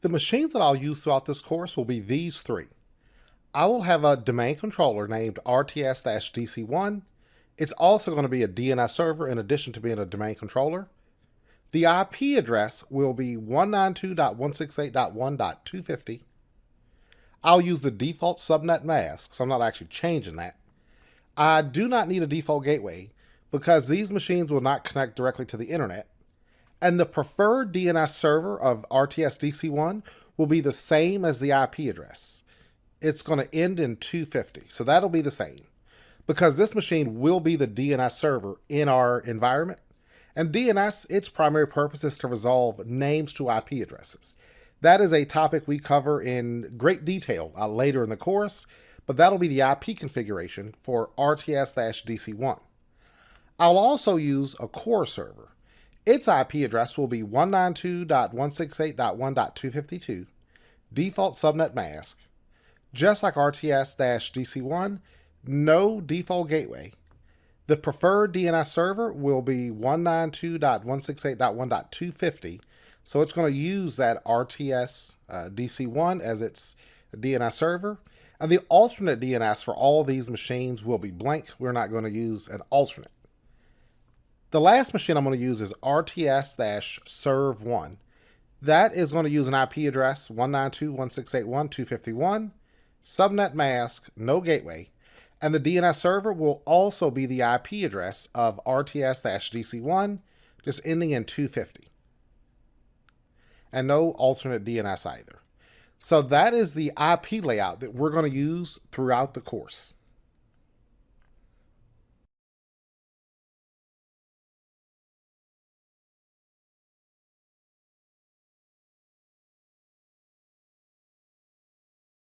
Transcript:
The machines that I'll use throughout this course will be these three. I will have a domain controller named RTS-DC1. It's also going to be a DNS server in addition to being a domain controller. The IP address will be 192.168.1.250. I'll use the default subnet mask, so I'm not actually changing that. I do not need a default gateway because these machines will not connect directly to the internet. And the preferred DNS server of RTS-DC1 will be the same as the IP address. It's going to end in 250, so that'll be the same. Because this machine will be the DNS server in our environment. And DNS, its primary purpose is to resolve names to IP addresses. That is a topic we cover in great detail later in the course, but that'll be the IP configuration for RTS-DC1. I'll also use a core server. Its IP address will be 192.168.1.252, default subnet mask. Just like RTS-DC1, no default gateway. The preferred DNS server will be 192.168.1.250, so it's going to use that RTS-DC1 as its DNS server. And the alternate DNS for all these machines will be blank. We're not going to use an alternate. The last machine I'm going to use is RTS-serve1. That is going to use an IP address 192.168.1.251, subnet mask, no gateway, and the DNS server will also be the IP address of RTS-DC1, just ending in 250. And no alternate DNS either. So that is the IP layout that we're going to use throughout the course.